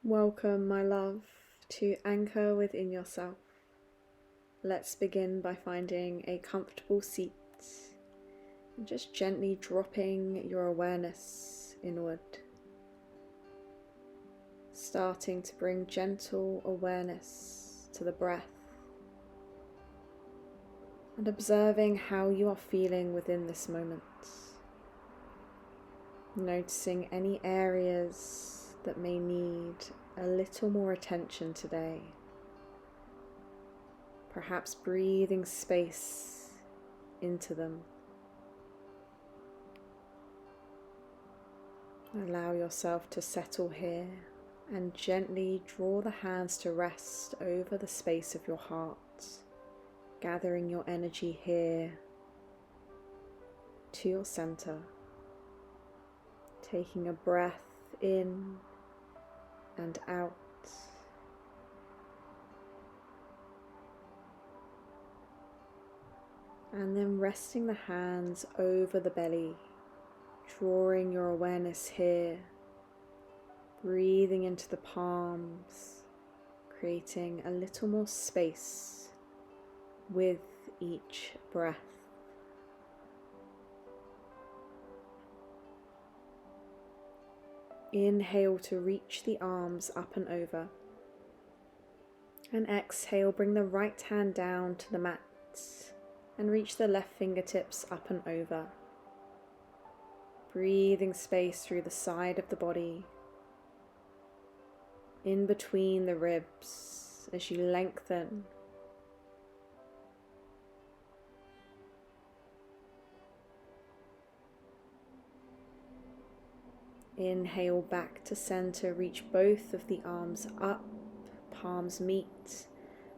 Welcome, my love, to anchor within yourself. Let's begin by finding a comfortable seat and just gently dropping your awareness inward. Starting to bring gentle awareness to the breath and observing how you are feeling within this moment. Noticing any areas that may need a little more attention today. Perhaps breathing space into them. Allow yourself to settle here and gently draw the hands to rest over the space of your heart, gathering your energy here to your center. Taking a breath in and out. And then resting the hands over the belly, drawing your awareness here, breathing into the palms, creating a little more space with each breath. Inhale to reach the arms up and over. And exhale, bring the right hand down to the mat and reach the left fingertips up and over. Breathing space through the side of the body, in between the ribs as you lengthen. Inhale back to center, reach both of the arms up, palms meet,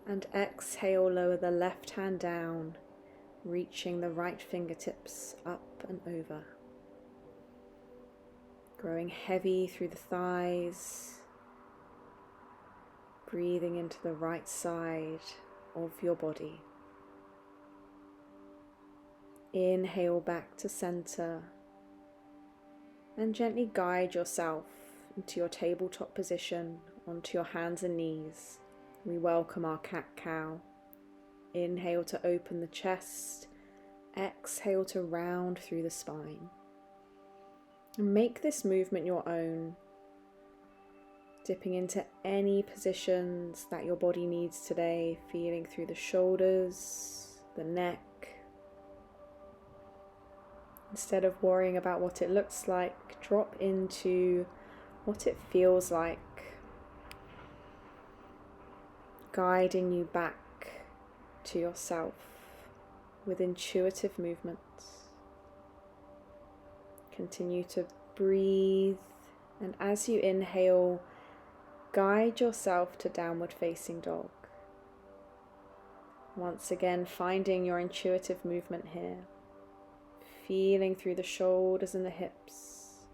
and exhale, lower the left hand down, reaching the right fingertips up and over. Growing heavy through the thighs, breathing into the right side of your body. Inhale back to center. And gently guide yourself into your tabletop position, onto your hands and knees. We welcome our cat-cow. Inhale to open the chest, exhale to round through the spine. And make this movement your own, dipping into any positions that your body needs today, feeling through the shoulders, the neck. Instead of worrying about what it looks like, drop into what it feels like, guiding you back to yourself with intuitive movements. Continue to breathe, and as you inhale, guide yourself to downward facing dog. Once again, finding your intuitive movement here. Feeling through the shoulders and the hips,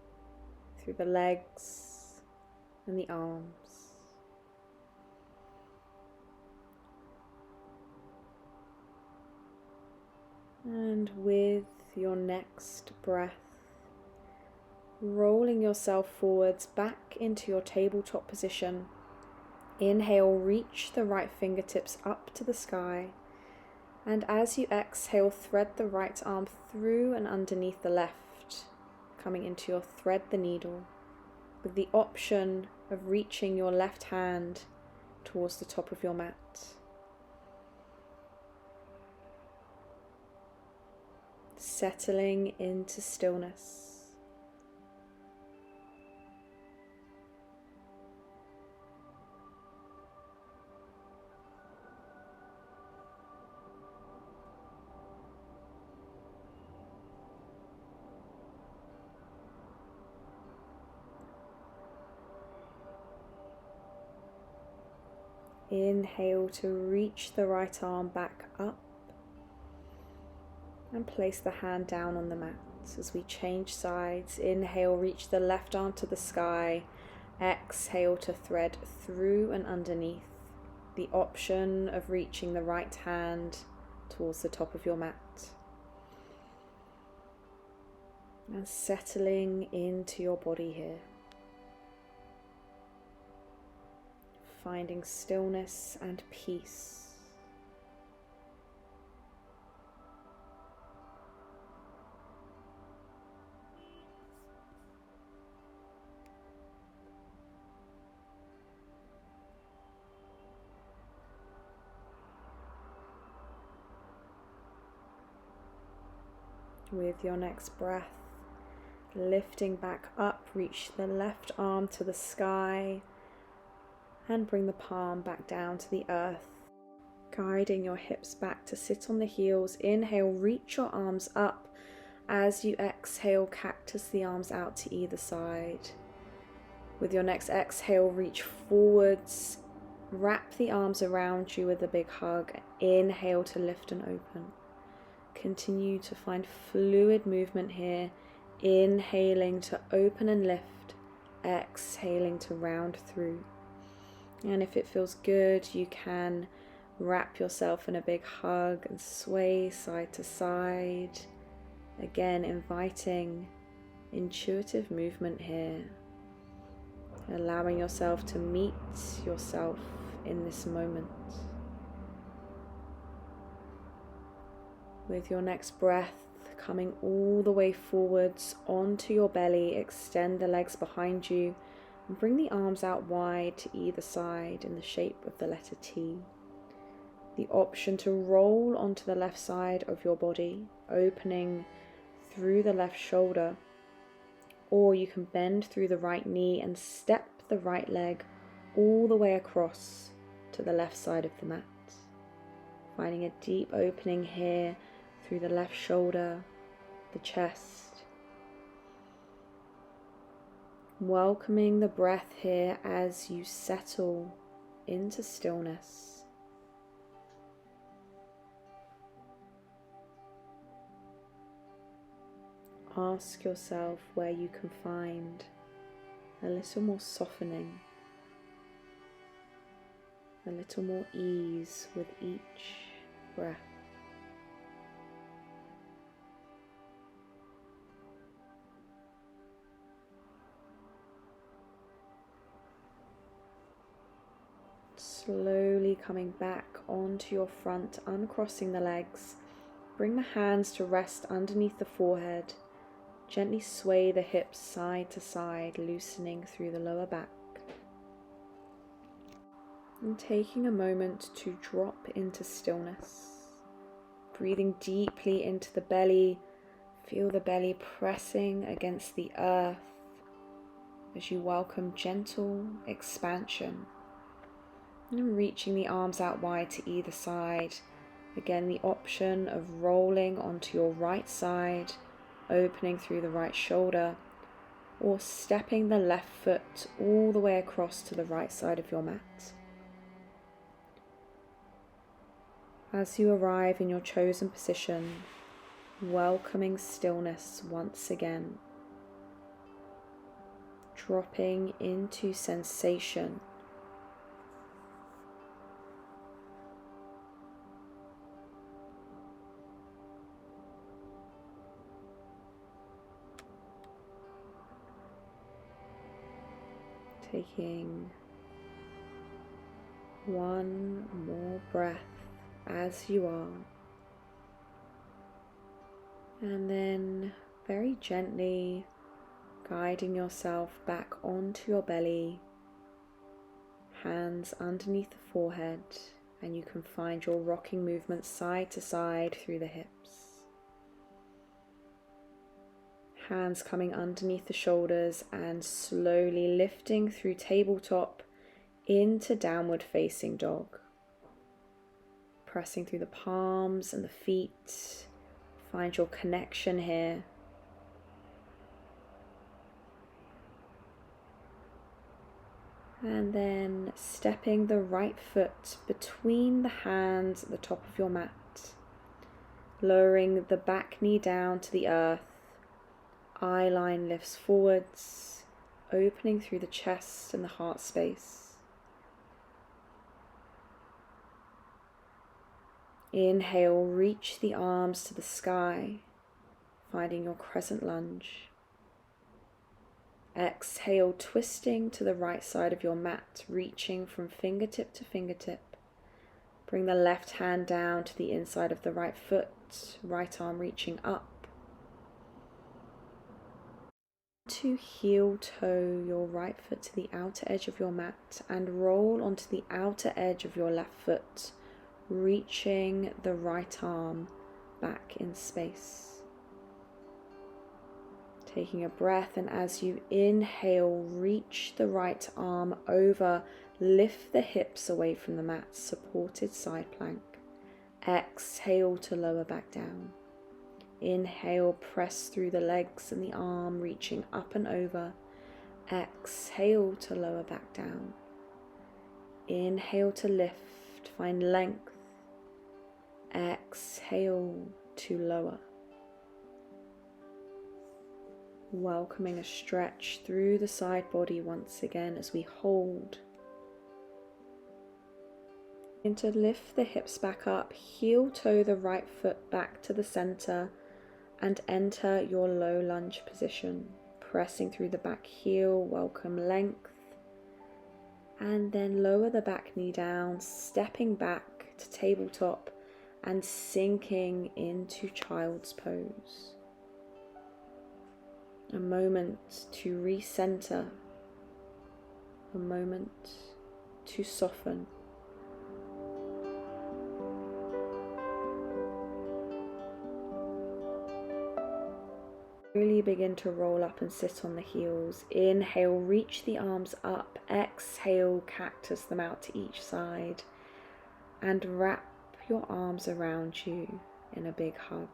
through the legs and the arms. And with your next breath, rolling yourself forwards back into your tabletop position. Inhale, reach the right fingertips up to the sky. And as you exhale, thread the right arm through and underneath the left, coming into your thread the needle, with the option of reaching your left hand towards the top of your mat. Settling into stillness. Inhale to reach the right arm back up and place the hand down on the mat as we change sides. Inhale, reach the left arm to the sky. Exhale to thread through and underneath, the option of reaching the right hand towards the top of your mat. And settling into your body here. finding stillness and peace. With your next breath, lifting back up, reach the left arm to the sky and bring the palm back down to the earth. Guiding your hips back to sit on the heels. Inhale, reach your arms up. As you exhale, cactus the arms out to either side. With your next exhale, reach forwards. Wrap the arms around you with a big hug. Inhale to lift and open. Continue to find fluid movement here. Inhaling to open and lift. Exhaling to round through. And if it feels good, you can wrap yourself in a big hug and sway side to side. Again, inviting intuitive movement here. Allowing yourself to meet yourself in this moment. With your next breath, coming all the way forwards onto your belly, extend the legs behind you and bring the arms out wide to either side in the shape of the letter T. The option to roll onto the left side of your body, opening through the left shoulder, or you can bend through the right knee and step the right leg all the way across to the left side of the mat. Finding a deep opening here through the left shoulder, the chest. Welcoming the breath here as you settle into stillness. Ask yourself where you can find a little more softening, a little more ease with each breath. Slowly coming back onto your front, uncrossing the legs. Bring the hands to rest underneath the forehead. Gently sway the hips side to side, loosening through the lower back. And taking a moment to drop into stillness. Breathing deeply into the belly. Feel the belly pressing against the earth as you welcome gentle expansion. And reaching the arms out wide to either side. Again, the option of rolling onto your right side, opening through the right shoulder, or stepping the left foot all the way across to the right side of your mat. As you arrive in your chosen position, welcoming stillness once again, dropping into sensation. Taking one more breath as you are, and then very gently guiding yourself back onto your belly, hands underneath the forehead, and you can find your rocking movement side to side through the hips. Hands coming underneath the shoulders and slowly lifting through tabletop into downward facing dog. Pressing through the palms and the feet. Find your connection here. And then stepping the right foot between the hands at the top of your mat. Lowering the back knee down to the earth. Eye line lifts forwards, opening through the chest and the heart space. Inhale, reach the arms to the sky, finding your crescent lunge. Exhale, twisting to the right side of your mat, reaching from fingertip to fingertip. Bring the left hand down to the inside of the right foot, right arm reaching up. To heel toe your right foot to the outer edge of your mat and roll onto the outer edge of your left foot, reaching the right arm back in space. Taking a breath, and as you inhale, reach the right arm over, lift the hips away from the mat, supported side plank. Exhale to lower back down. Inhale, press through the legs and the arm, reaching up and over. Exhale to lower back down. Inhale to lift, find length. Exhale to lower. Welcoming a stretch through the side body once again as we hold. And to lift the hips back up, heel toe the right foot back to the center and enter your low lunge position. Pressing through the back heel, welcome length. And then lower the back knee down, stepping back to tabletop and sinking into child's pose. A moment to recenter, a moment to soften. Really begin to roll up and sit on the heels. Inhale, reach the arms up. Exhale, cactus them out to each side. And wrap your arms around you in a big hug.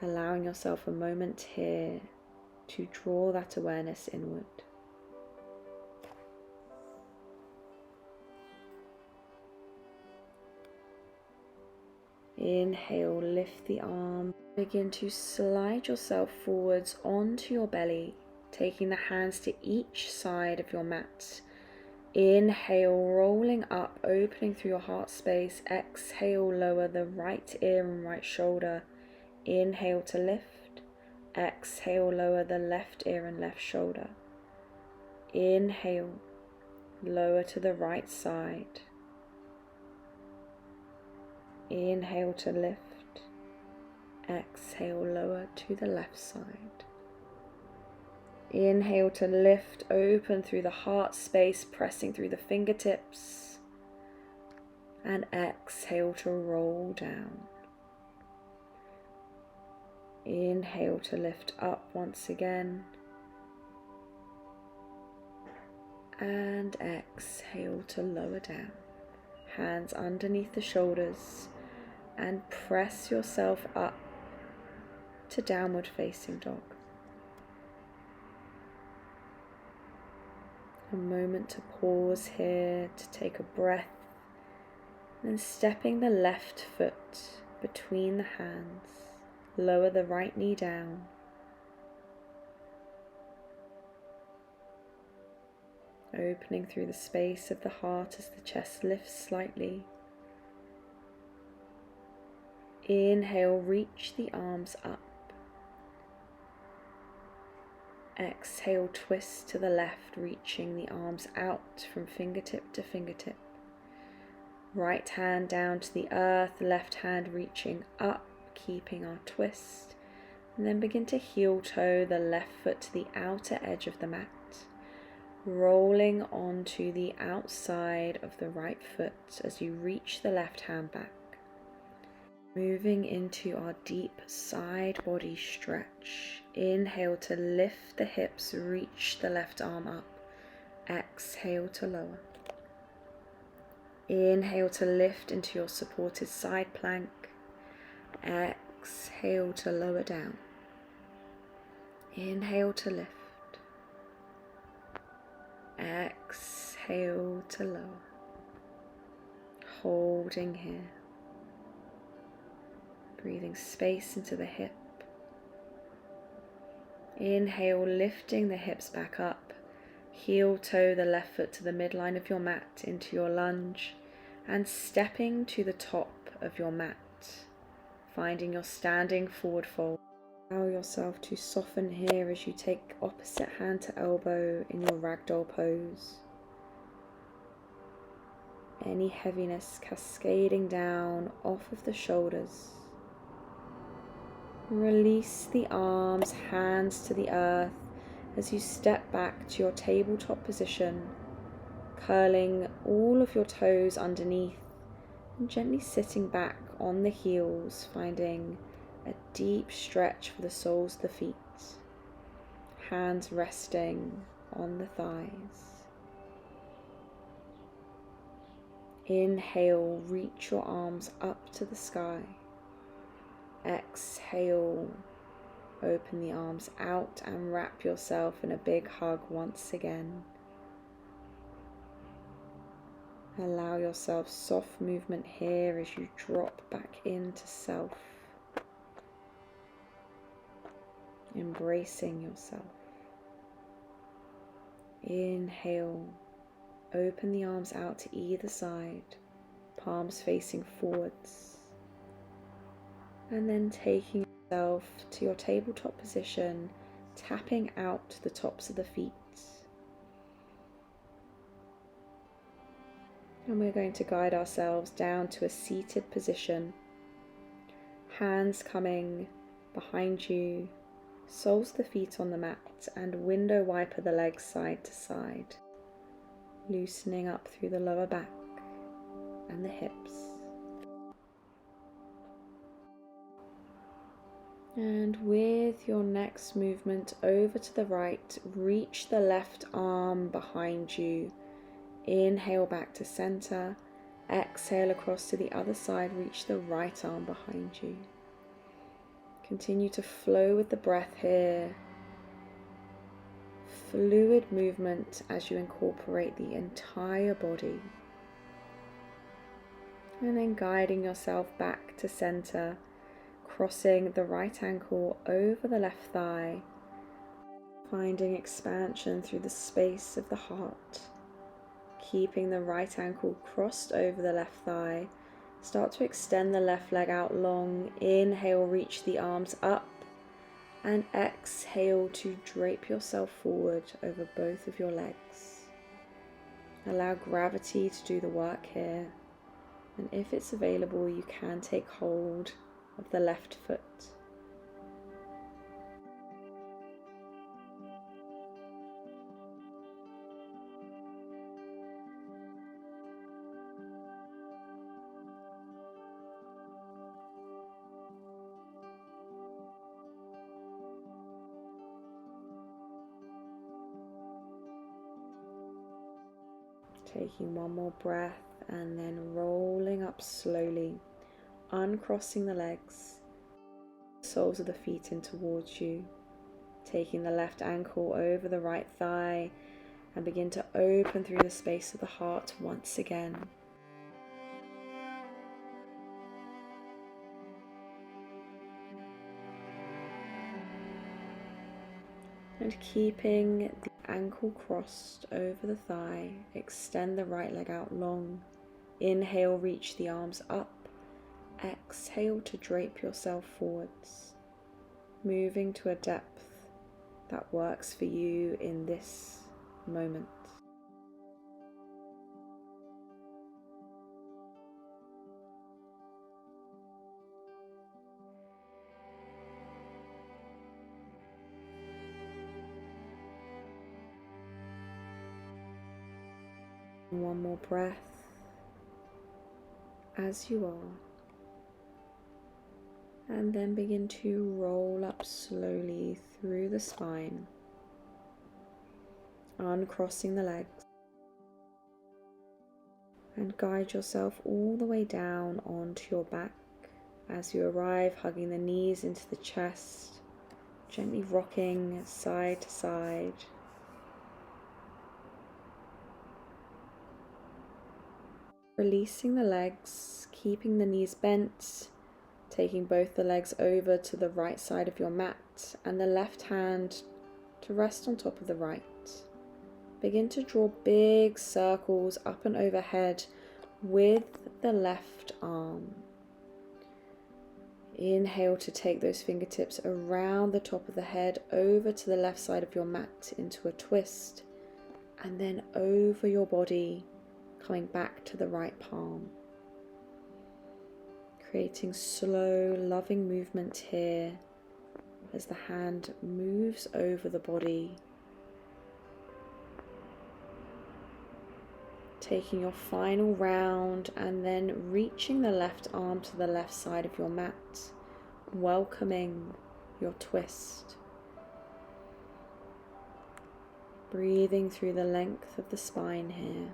Allowing yourself a moment here to draw that awareness inward. Inhale, lift the arm. Begin to slide yourself forwards onto your belly, taking the hands to each side of your mat. Inhale, rolling up, opening through your heart space. Exhale, lower the right ear and right shoulder. Inhale to lift. Exhale, lower the left ear and left shoulder. Inhale, lower to the right side. Inhale to lift. Exhale, lower to the left side. Inhale to lift, open through the heart space, pressing through the fingertips. And exhale to roll down. Inhale to lift up once again. And exhale to lower down. Hands underneath the shoulders and press yourself up to downward facing dog. A moment to pause here, to take a breath, and stepping the left foot between the hands. Lower the right knee down. Opening through the space of the heart as the chest lifts slightly. Inhale, reach the arms up. Exhale, twist to the left, reaching the arms out from fingertip to fingertip. Right hand down to the earth, left hand reaching up, keeping our twist. And then begin to heel toe the left foot to the outer edge of the mat, rolling onto the outside of the right foot as you reach the left hand back. Moving into our deep side body stretch. Inhale to lift the hips, reach the left arm up. Exhale to lower. Inhale to lift into your supported side plank. Exhale to lower down. Inhale to lift. Exhale to lower. Holding here. Breathing space into the hip. Inhale, lifting the hips back up. Heel toe the left foot to the midline of your mat into your lunge and stepping to the top of your mat, finding your standing forward fold. Allow yourself to soften here as you take opposite hand to elbow in your ragdoll pose. Any heaviness cascading down off of the shoulders. Release the arms, hands to the earth as you step back to your tabletop position, curling all of your toes underneath and gently sitting back on the heels, finding a deep stretch for the soles of the feet, hands resting on the thighs. Inhale, reach your arms up to the sky. Exhale, open the arms out and wrap yourself in a big hug once again. Allow yourself soft movement here as you drop back into self, embracing yourself. Inhale, open the arms out to either side, palms facing forwards, and then taking yourself to your tabletop position, tapping out the tops of the feet. And we're going to guide ourselves down to a seated position, hands coming behind you, soles of the feet on the mat, and window wiper the legs side to side, loosening up through the lower back and the hips. And with your next movement over to the right, reach the left arm behind you. Inhale back to center. Exhale across to the other side, reach the right arm behind you. Continue to flow with the breath here. Fluid movement as you incorporate the entire body. And then guiding yourself back to center, crossing the right ankle over the left thigh, finding expansion through the space of the heart. Keeping the right ankle crossed over the left thigh, start to extend the left leg out long. Inhale, reach the arms up, and exhale to drape yourself forward over both of your legs. Allow gravity to do the work here, and if it's available, you can take hold of the left foot. Taking one more breath and then rolling up slowly, uncrossing the legs, soles of the feet in towards you, taking the left ankle over the right thigh and begin to open through the space of the heart once again. And keeping the ankle crossed over the thigh, extend the right leg out long. Inhale, reach the arms up. Exhale to drape yourself forwards, moving to a depth that works for you in this moment. One more breath as you are, and then begin to roll up slowly through the spine, uncrossing the legs, and guide yourself all the way down onto your back as you arrive, hugging the knees into the chest, gently rocking side to side. Releasing the legs, keeping the knees bent, taking both the legs over to the right side of your mat and the left hand to rest on top of the right. Begin to draw big circles up and overhead with the left arm. Inhale to take those fingertips around the top of the head, over to the left side of your mat into a twist, and then over your body, coming back to the right palm. Creating slow, loving movement here as the hand moves over the body. Taking your final round and then reaching the left arm to the left side of your mat, welcoming your twist. Breathing through the length of the spine here.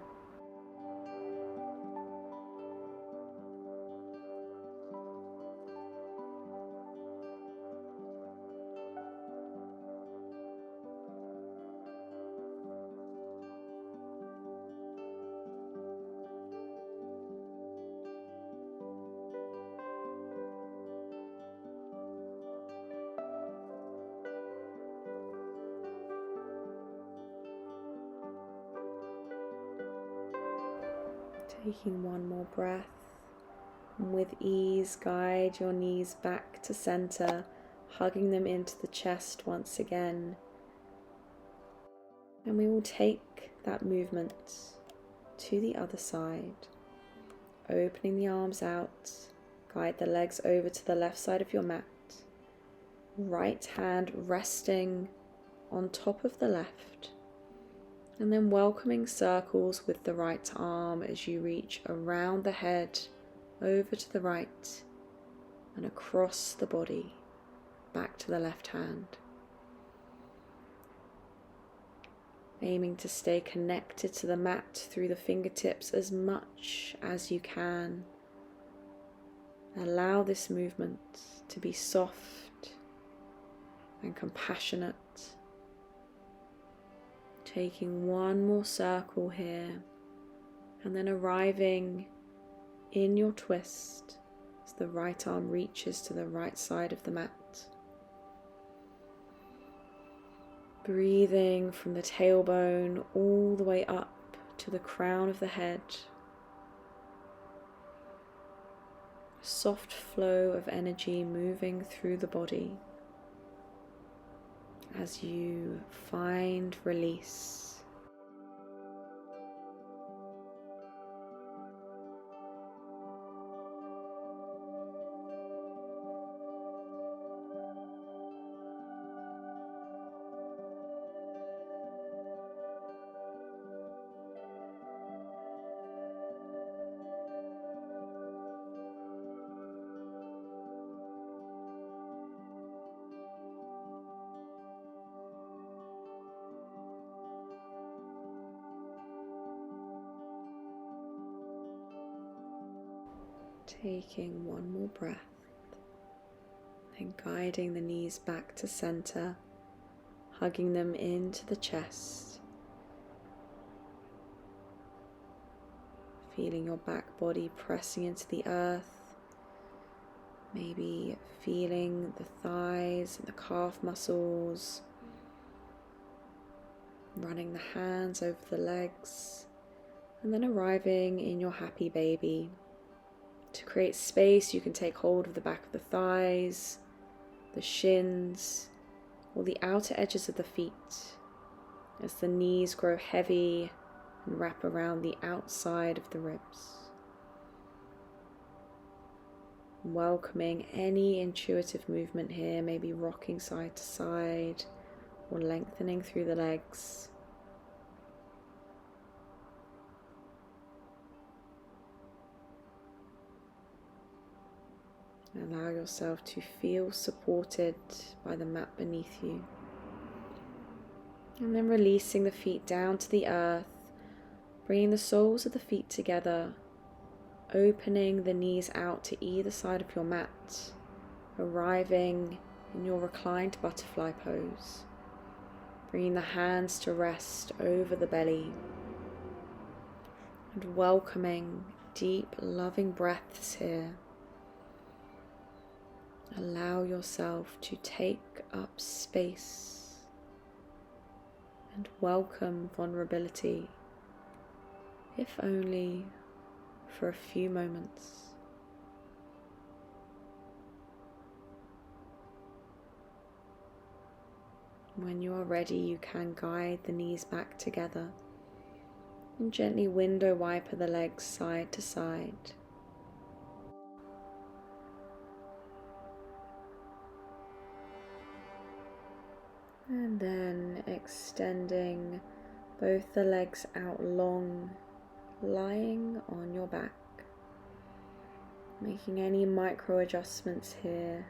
Taking one more breath, and with ease guide your knees back to center, hugging them into the chest once again. And we will take that movement to the other side, opening the arms out, guide the legs over to the left side of your mat, right hand resting on top of the left. And then welcoming circles with the right arm as you reach around the head, over to the right, and across the body, back to the left hand. Aiming to stay connected to the mat through the fingertips as much as you can. Allow this movement to be soft and compassionate. Taking one more circle here, and then arriving in your twist as the right arm reaches to the right side of the mat. Breathing from the tailbone all the way up to the crown of the head. A soft flow of energy moving through the body as you find release. Taking one more breath and guiding the knees back to center, hugging them into the chest. Feeling your back body pressing into the earth, maybe feeling the thighs and the calf muscles, running the hands over the legs, and then arriving in your happy baby. To create space, you can take hold of the back of the thighs, the shins, or the outer edges of the feet as the knees grow heavy and wrap around the outside of the ribs. Welcoming any intuitive movement here, maybe rocking side to side or lengthening through the legs. Allow yourself to feel supported by the mat beneath you. And then releasing the feet down to the earth, bringing the soles of the feet together, opening the knees out to either side of your mat, arriving in your reclined butterfly pose. Bringing the hands to rest over the belly and welcoming deep, loving breaths here. Allow yourself to take up space and welcome vulnerability, if only for a few moments. When you are ready, you can guide the knees back together and gently window wiper the legs side to side. And then extending both the legs out long, lying on your back. Making any micro adjustments here.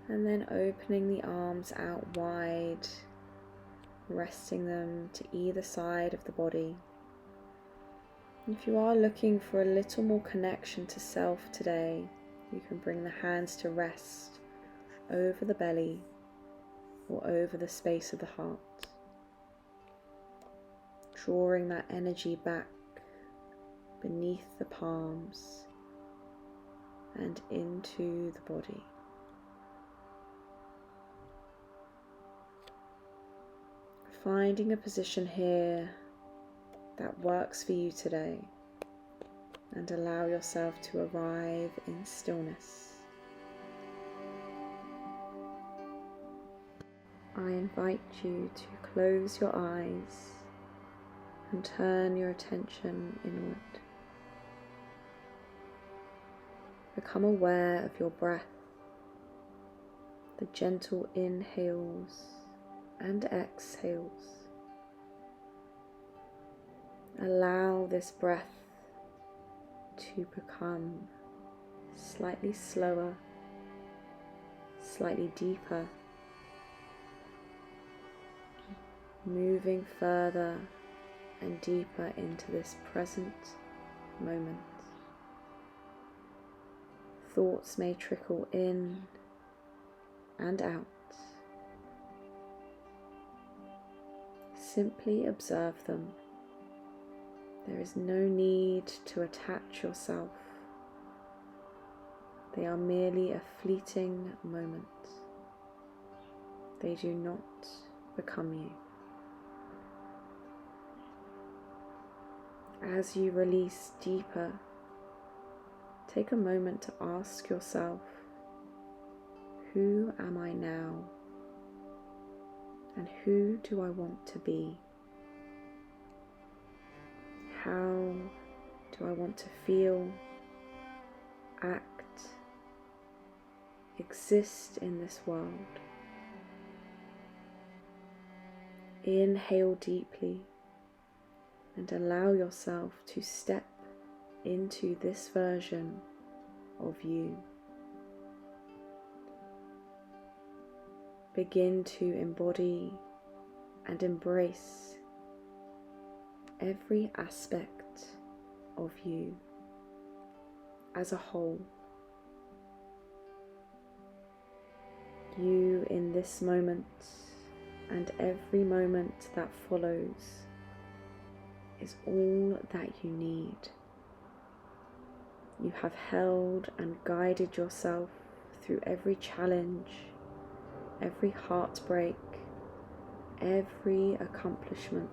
And then opening the arms out wide, resting them to either side of the body. If you are looking for a little more connection to self today, you can bring the hands to rest over the belly or over the space of the heart, drawing that energy back beneath the palms and into the body. Finding a position here that works for you today, and allow yourself to arrive in stillness. I invite you to close your eyes and turn your attention inward. Become aware of your breath, the gentle inhales and exhales. Allow this breath to become slightly slower, slightly deeper, moving further and deeper into this present moment. Thoughts may trickle in and out. Simply observe them. There is no need to attach yourself. They are merely a fleeting moment. They do not become you. As you release deeper, take a moment to ask yourself, who am I now? And who do I want to be? How do I want to feel, act, exist in this world? Inhale deeply and allow yourself to step into this version of you. Begin to embody and embrace every aspect of you as a whole. You in this moment and every moment that follows is all that you need. You have held and guided yourself through every challenge, every heartbreak, every accomplishment.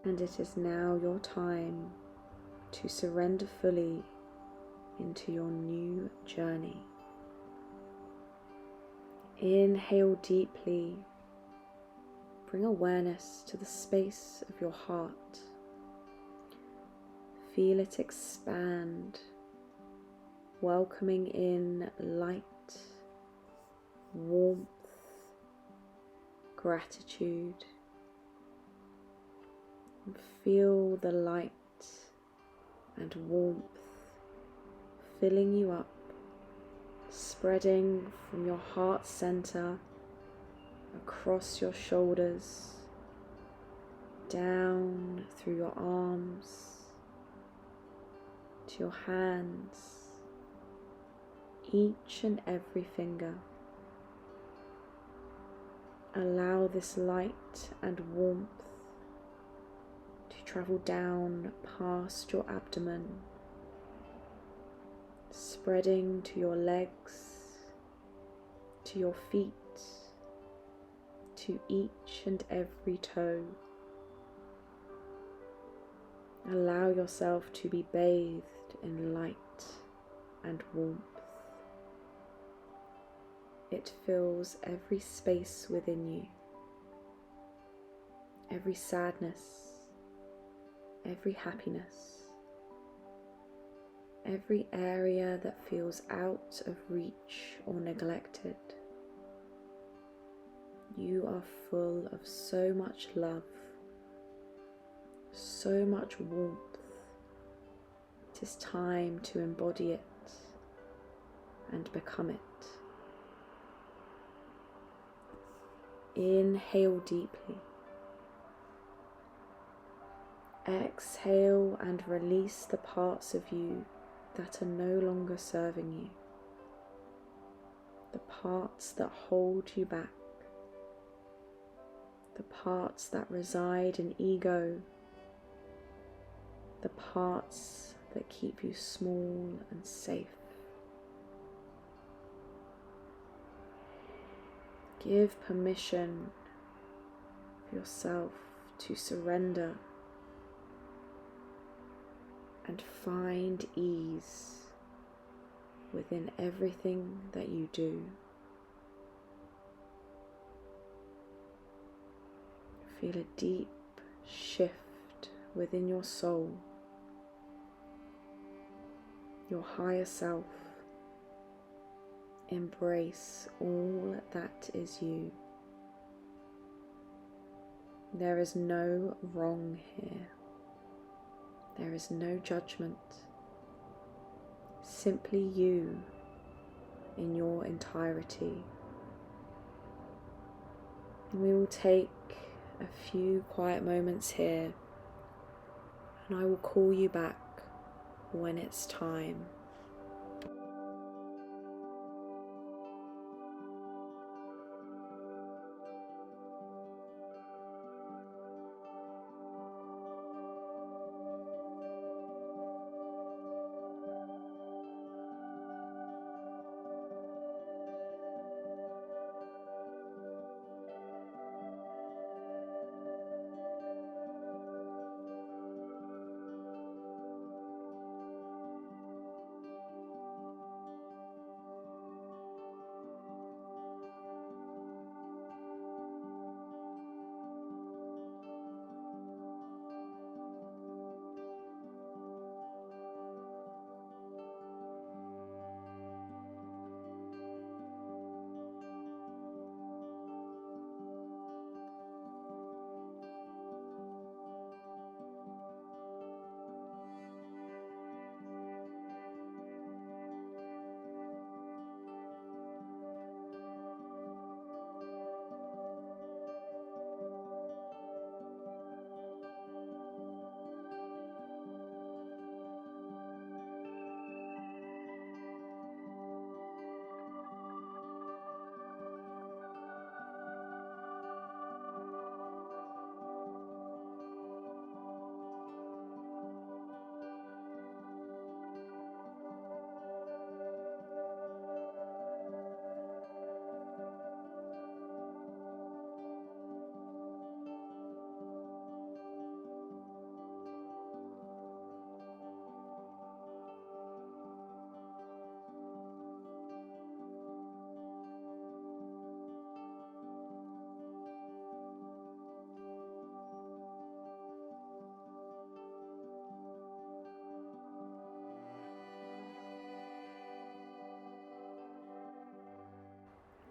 And it is now your time to surrender fully into your new journey. Inhale deeply. Bring awareness to the space of your heart. Feel it expand, welcoming in light, warmth, gratitude. And feel the light and warmth filling you up, spreading from your heart center across your shoulders, down through your arms, to your hands, each and every finger. Allow this light and warmth to travel down past your abdomen, spreading to your legs, to your feet, to each and every toe. Allow yourself to be bathed in light and warmth. It fills every space within you, every sadness, every happiness, every area that feels out of reach or neglected. You are full of so much love, so much warmth. It is time to embody it and become it. Inhale deeply. Exhale and release the parts of you that are no longer serving you, the parts that hold you back, the parts that reside in ego, the parts that keep you small and safe. Give permission for yourself to surrender and find ease within everything that you do. Feel a deep shift within your soul, your higher self. Embrace all that is you. There is no wrong here. There is no judgment. Simply you in your entirety. And we will take a few quiet moments here, and I will call you back when it's time.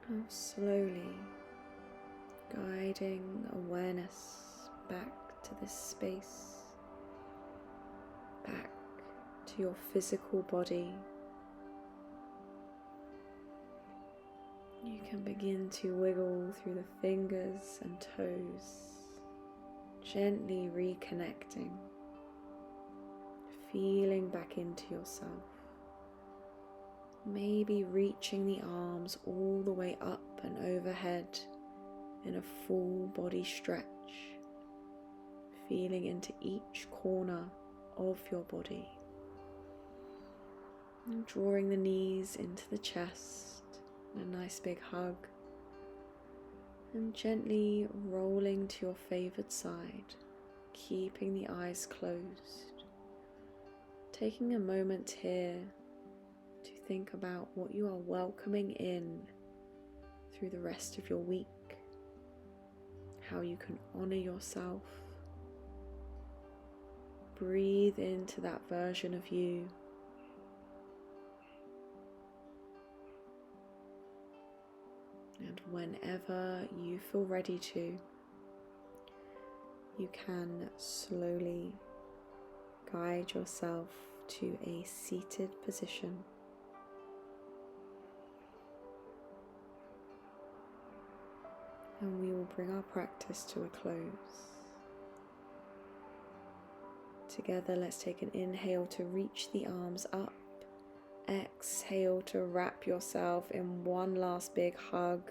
Now slowly guiding awareness back to this space, back to your physical body. You can begin to wiggle through the fingers and toes, gently reconnecting, feeling back into yourself. Maybe reaching the arms all the way up and overhead in a full body stretch, feeling into each corner of your body. And drawing the knees into the chest, a nice big hug, and gently rolling to your favored side, keeping the eyes closed. Taking a moment here to think about what you are welcoming in through the rest of your week, how you can honor yourself. Breathe into that version of you. And whenever you feel ready to, you can slowly guide yourself to a seated position. And we will bring our practice to a close. Together, let's take an inhale to reach the arms up. Exhale to wrap yourself in one last big hug,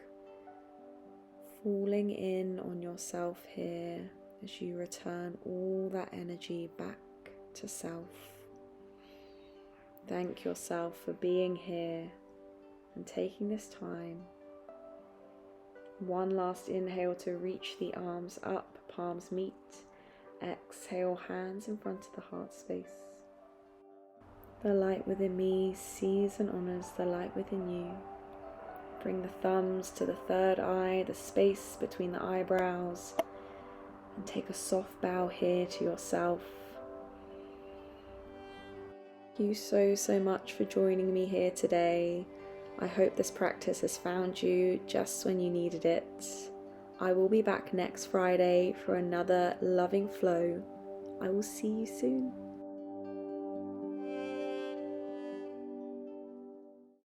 falling in on yourself here as you return all that energy back to self. Thank yourself for being here and taking this time. One last inhale to reach the arms up, palms meet. Exhale, hands in front of the heart space. The light within me sees and honors the light within you. Bring the thumbs to the third eye, the space between the eyebrows, and take a soft bow here to yourself. Thank you so much for joining me here today. I hope this practice has found you just when you needed it. I will be back next Friday for another loving flow. I will see you soon.